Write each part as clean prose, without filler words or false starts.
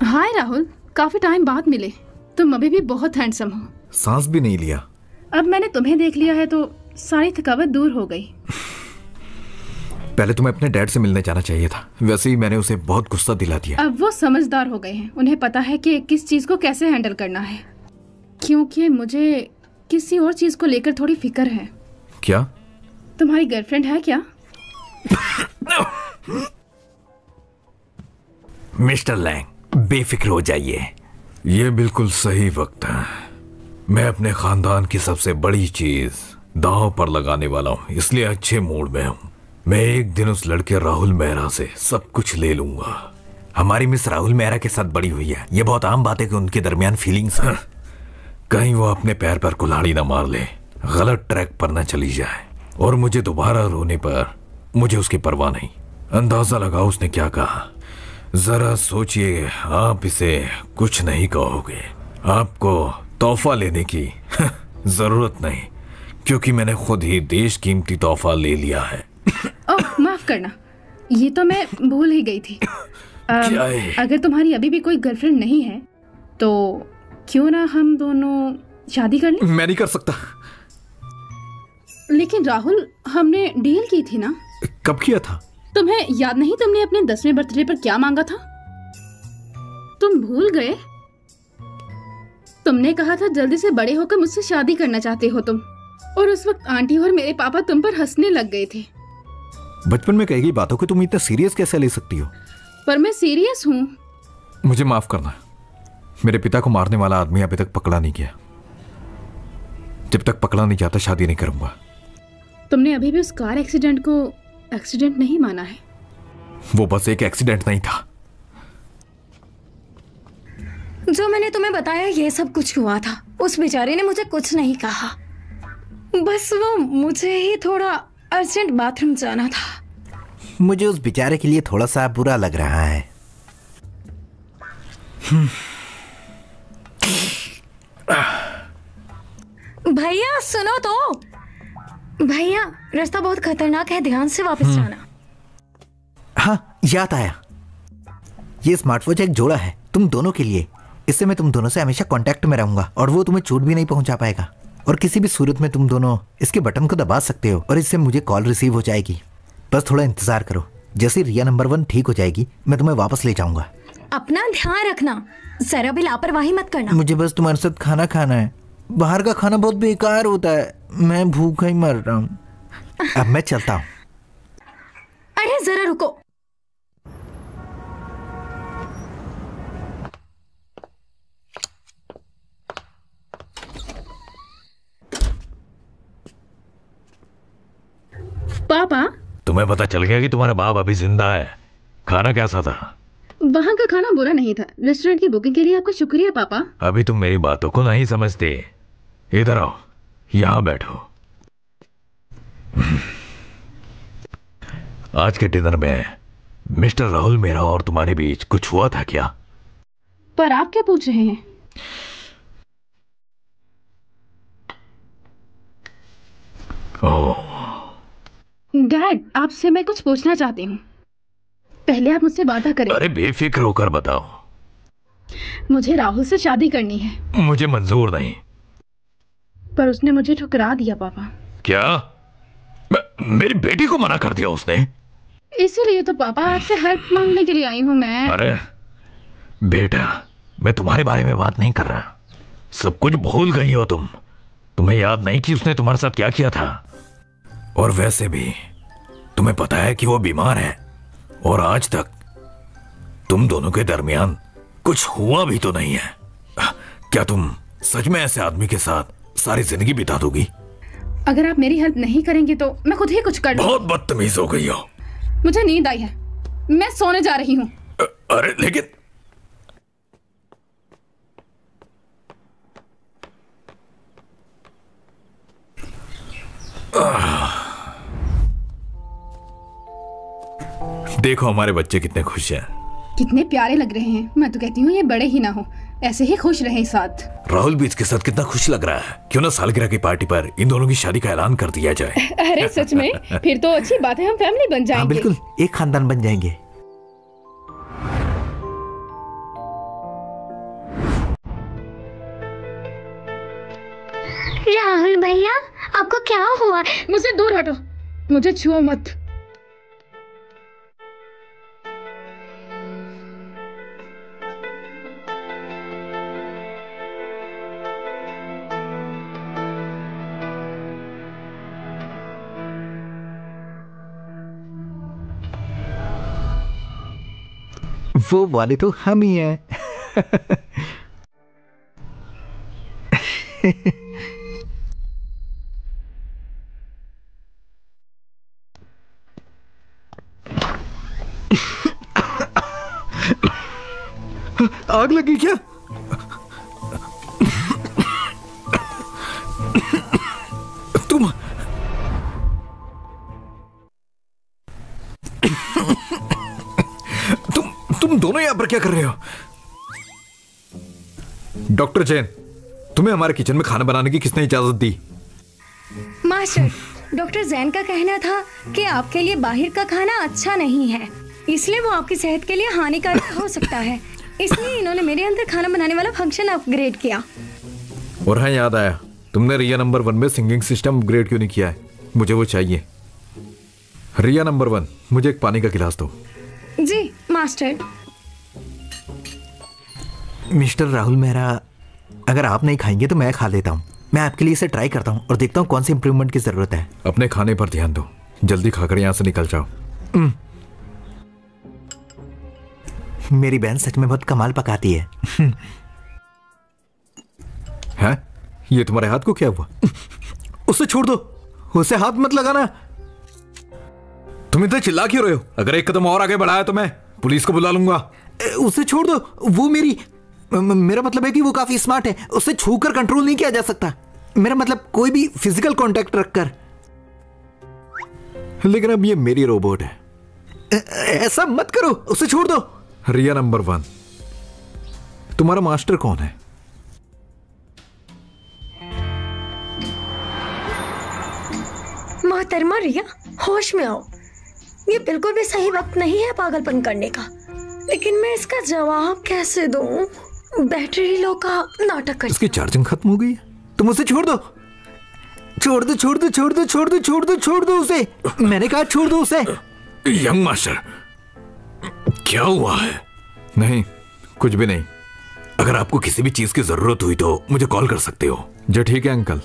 हाय राहुल, काफी टाइम बाद मिले। तुम अभी भी बहुत हैंडसम हो। सांस भी नहीं लिया। अब मैंने तुम्हें देख लिया है तो सारी थकावट दूर हो गई। पहले तुम्हें अपने डैड से मिलने जाना चाहिए था, वैसे ही मैंने उसे बहुत गुस्सा दिला दिया। अब वो समझदार हो गए हैं, उन्हें पता है कि किस चीज को कैसे हैंडल करना है। क्योंकि मुझे किसी और चीज को लेकर थोड़ी फिक्र है। क्या? तुम्हारी गर्लफ्रेंड है क्या? मिस्टर लैंग, बेफिक्र हो जाइए। ये बिल्कुल सही वक्त है। मैं अपने खानदान की सबसे बड़ी चीज दांव पर लगाने वाला हूँ, इसलिए अच्छे मूड में हूँ। मैं एक दिन उस लड़के राहुल मेहरा से सब कुछ ले लूंगा। हमारी मिस राहुल मेहरा के साथ बड़ी हुई है, ये बहुत आम बात है कि उनके दरमियान फीलिंग्स हैं। कहीं वो अपने पैर पर कुल्हाड़ी ना मार ले, गलत ट्रैक पर ना चली जाए और मुझे दोबारा रोने पर मुझे उसकी परवाह नहीं। अंदाजा लगाओ उसने क्या कहा। जरा सोचिए, आप इसे कुछ नहीं कहोगे। आपको तोहफा लेने की जरूरत नहीं, क्योंकि मैंने खुद ही देश कीमती तोहफा ले लिया है। ओह, माफ करना, ये तो मैं भूल ही गई थी। अगर तुम्हारी अभी भी कोई गर्लफ्रेंड नहीं है तो क्यों ना हम दोनों शादी कर लें? मैं नहीं कर सकता। लेकिन राहुल, हमने डील की थी ना। कब किया था? तुम्हें याद नहीं तुमने अपने 10वें बर्थडे पर क्या मांगा था? तुम भूल गए? तुमने कहा था जल्दी से बड़े होकर मुझसे शादी करना चाहते हो तुम, और उस वक्त आंटी और मेरे पापा तुम पर हंसने लग गए थे। बचपन में कही गई बातों को तुम इतना सीरियस कैसे ले सकती हो? पर मैं सीरियस हूँ। मुझे माफ करना, मेरे पिता को मारने वाला आदमी अभी तक पकड़ा नहीं गया। जब तक पकड़ा नहीं जाता शादी नहीं करूंगा। तुमने अभी भी उस कार एक्सीडेंट को एक्सीडेंट नहीं माना है? वो बस एक एक्सीडेंट नहीं था। जो मैंने तुम्हें बताया ये सब कुछ हुआ था। उस बेचारे ने मुझे कुछ नहीं कहा, बस वो मुझे ही थोड़ा अर्जेंट बाथरूम जाना था। मुझे उस बेचारे के लिए थोड़ा सा बुरा लग रहा है। भैया सुनो तो। भैया, रास्ता बहुत खतरनाक है, ध्यान से वापस जाना। हाँ, याद आया। ये स्मार्टवॉच एक जोड़ा है तुम दोनों के लिए। इससे मैं तुम दोनों से हमेशा कांटेक्ट में रहूंगा और वो तुम्हें चोट भी नहीं पहुंचा पाएगा। और किसी भी सूरत में तुम दोनों इसके बटन को दबा सकते हो और इससे मुझे कॉल रिसीव हो जाएगी। बस थोड़ा इंतजार करो, जैसे रिया नंबर 1 ठीक हो जाएगी मैं तुम्हें वापस ले जाऊंगा। अपना ध्यान रखना, जरा भी लापरवाही मत करना। मुझे बस तुम्हारे साथ खाना खाना है। बाहर का खाना बहुत बेकार होता है, मैं भूखा ही मर रहा हूँ। अब मैं चलता हूँ। अरे जरा रुको। पापा, तुम्हें पता चल गया कि तुम्हारा बाप अभी जिंदा है? खाना कैसा था? वहाँ का खाना बुरा नहीं था। रेस्टोरेंट की बुकिंग के लिए आपका शुक्रिया पापा। अभी तुम मेरी बातों को नहीं समझते। इधर आओ, यहाँ बैठो। आज के डिनर में मिस्टर राहुल मेहरा और तुम्हारे बीच कुछ हुआ था क्या? पर आप क्या पूछ रहे हैं? ओह, डैड, आपसे मैं कुछ पूछना चाहती हूँ। पहले आप मुझसे वादा करें। अरे बेफिक्र होकर बताओ। मुझे राहुल से शादी करनी है। मुझे मंजूर नहीं। पर उसने मुझे ठुकरा दिया पापा। क्या? मेरी बेटी को मना कर दिया उसने? इसीलिए तो पापा आपसे हेल्प मांगने के लिए आई हूँ मैं। अरे बेटा, मैं तुम्हारे बारे में बात नहीं कर रहा। सब कुछ भूल गई हो तुम। तुम्हें याद नहीं कि उसने तुम्हारे साथ क्या किया था? और वैसे भी तुम्हें पता है कि वो बीमार है और आज तक तुम दोनों के दरमियान कुछ हुआ भी तो नहीं है। क्या तुम सच में ऐसे आदमी के साथ सारी जिंदगी बिता दोगी? अगर आप मेरी हेल्प नहीं करेंगे तो मैं खुद ही कुछ कर लूं। बहुत बदतमीज हो गई हो। मुझे नींद आई है, मैं सोने जा रही हूँ। अरे लेकिन देखो हमारे बच्चे कितने खुश हैं। कितने प्यारे लग रहे हैं। मैं तो कहती हूँ ये बड़े ही ना हो, ऐसे ही खुश रहें साथ। राहुल भी इसके साथ कितना खुश लग रहा है। क्यों ना सालगिरह की पार्टी पर इन दोनों की शादी का ऐलान कर दिया जाए। अरे सच में? फिर तो अच्छी बात है, हम फैमिली बन जाएंगे। हाँ बिल्कुल, एक खानदान बन जाएंगे। भैया, आपको क्या हुआ? मुझसे दूर हटो, मुझे छुओ मत। वो वाले तो हम ही हैं। आग लगी क्या? तुम तुम दोनों यहां पर क्या कर रहे हो? डॉक्टर जैन, तुम्हें हमारे किचन में खाना बनाने की किसने इजाजत दी? मास्टर, डॉक्टर जैन का कहना था कि आपके लिए बाहर का खाना अच्छा नहीं है, इसलिए वो आपकी सेहत के लिए हानिकारक हो सकता है। इसलिए इन्होंने मेरे अंदर खाना बनाने वाला फंक्शन अपग्रेड किया। और हाँ, याद आया, तुमने रिया नंबर 1 में सिंगिंग सिस्टम अपग्रेड क्यों नहीं किया है? मुझे वो चाहिए। रिया नंबर 1, मुझे एक पानी का गिलास दो। जी मास्टर। मिस्टर राहुल मेहरा, अगर आप नहीं खाएंगे तो मैं खा लेता हूँ। मैं आपके लिए इसे ट्राई करता हूँ और देखता हूँ कौन सी इंप्रूवमेंट की जरूरत है। अपने खाने पर ध्यान दो, जल्दी खाकर यहाँ से निकल जाओ। मेरी बहन सच में बहुत कमाल पकाती है। हैं? ये तुम्हारे हाथ को क्या हुआ? उसे छोड़ दो, उसे हाथ मत लगाना। तुम इतना चिल्ला क्यों रहे हो? अगर एक कदम और आगे बढ़ाया तो मैं पुलिस को बुला लूंगा। उसे छोड़ दो, वो मेरा मतलब है कि वो काफी स्मार्ट है, उसे छूकर कंट्रोल नहीं किया जा सकता। मेरा मतलब कोई भी फिजिकल कांटेक्ट रखकर। लेकिन अब ये मेरी रोबोट है। ऐसा मत करो, उसे छोड़ दो। रिया नंबर 1, तुम्हारा मास्टर कौन है? मोहतरमा रिया, होश में आओ। ये बिल्कुल भी सही वक्त नहीं है पागलपन करने का, लेकिन मैं इसका जवाब कैसे दूं? बैटरी लो का नाटक कर। इसकी चार्जिंग खत्म हो गई है। तुम उसे छोड़ दो, छोड़ दो, छोड़ दो, छोड़ दो, छोड़ दो, छोड़ दो, छोड़ दो उसे। मैंने कहा छोड़ दो उसे। यंग मास्टर, क्या हुआ है? नहीं, कुछ भी नहीं। अगर आपको किसी भी चीज की जरूरत हुई तो मुझे कॉल कर सकते हो। जी ठीक है अंकल,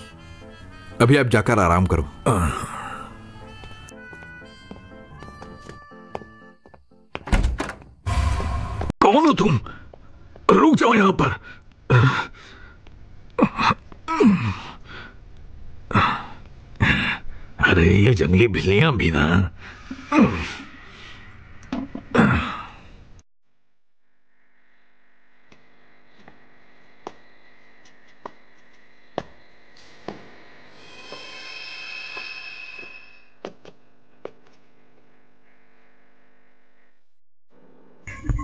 अभी आप जाकर आराम करो। कौन हो तुम? रुक जाओ यहां पर। अरे ये जंगली बिल्लियां भी ना।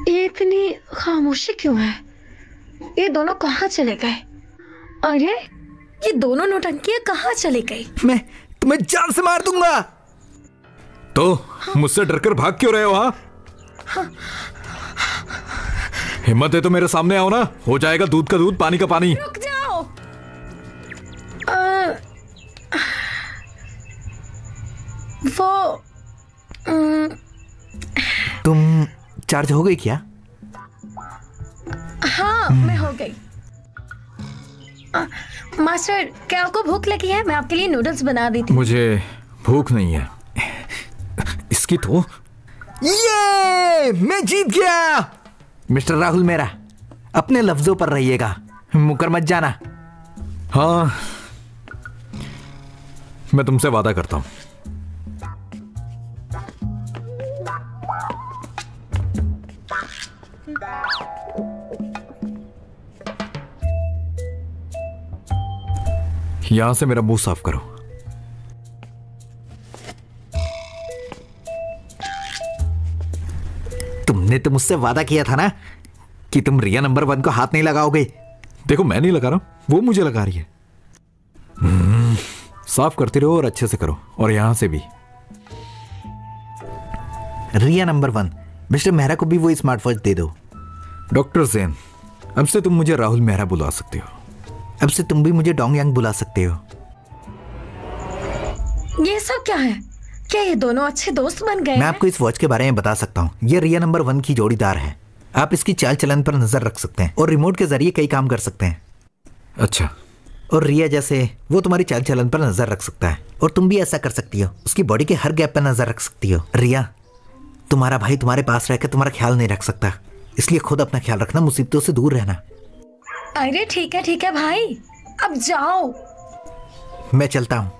ये इतनी खामोशी क्यों है? ये दोनों कहाँ चले गए? अरे ये दोनों नौटंकियां कहाँ चली गई? मैं तुम्हें जान से मार दूंगा। तो मुझसे डरकर भाग क्यों रहे हो? हाँ, हिम्मत है तो मेरे सामने आओ ना, हो जाएगा दूध का दूध, पानी का पानी। रुक जाओ। वो तुम चार्ज हो गई क्या? हाँ, मैं हो गई। मास्टर, क्या आपको भूख लगी है? मैं आपके लिए नूडल्स बना दी थी। मुझे भूख नहीं है। इसकी तो ये मैं जीत गया। मिस्टर राहुल मेहरा, अपने लफ्जों पर रहिएगा, मुकर मत जाना। हाँ, मैं तुमसे वादा करता हूं। यहां से मेरा मुंह साफ करो। तुमने तो मुझसे वादा किया था ना कि तुम रिया नंबर 1 को हाथ नहीं लगाओगे। देखो, मैं नहीं लगा रहा हूं, वो मुझे लगा रही है। साफ करते रहो और अच्छे से करो, और यहां से भी। रिया नंबर 1, मिस्टर मेहरा को भी वो स्मार्ट वॉच दे दो। डॉक्टर जैन, अब से तुम मुझे राहुल मेहरा बुला सकते हो। अब से तुम भी मुझे डोंग यांग बुला सकते हो। ये सब क्या है? क्या ये दोनों अच्छे दोस्त बन गए? मैं आपको इस वॉच के बारे में बता सकता हूँ। ये रिया नंबर 1 की जोड़ीदार है। आप इसकी चाल चलन पर नजर रख सकते हैं और रिमोट के जरिए कई काम कर सकते हैं। अच्छा। और रिया जैसे वो तुम्हारी चाल चलन पर नजर रख सकता है और तुम भी ऐसा कर सकती हो। उसकी बॉडी के हर गैप पर नजर रख सकती हो। रिया, तुम्हारा भाई तुम्हारे पास रहकर तुम्हारा ख्याल नहीं रख सकता, इसलिए खुद अपना ख्याल रखना, मुसीबतों से दूर रहना। अरे ठीक है भाई, अब जाओ। मैं चलता हूँ।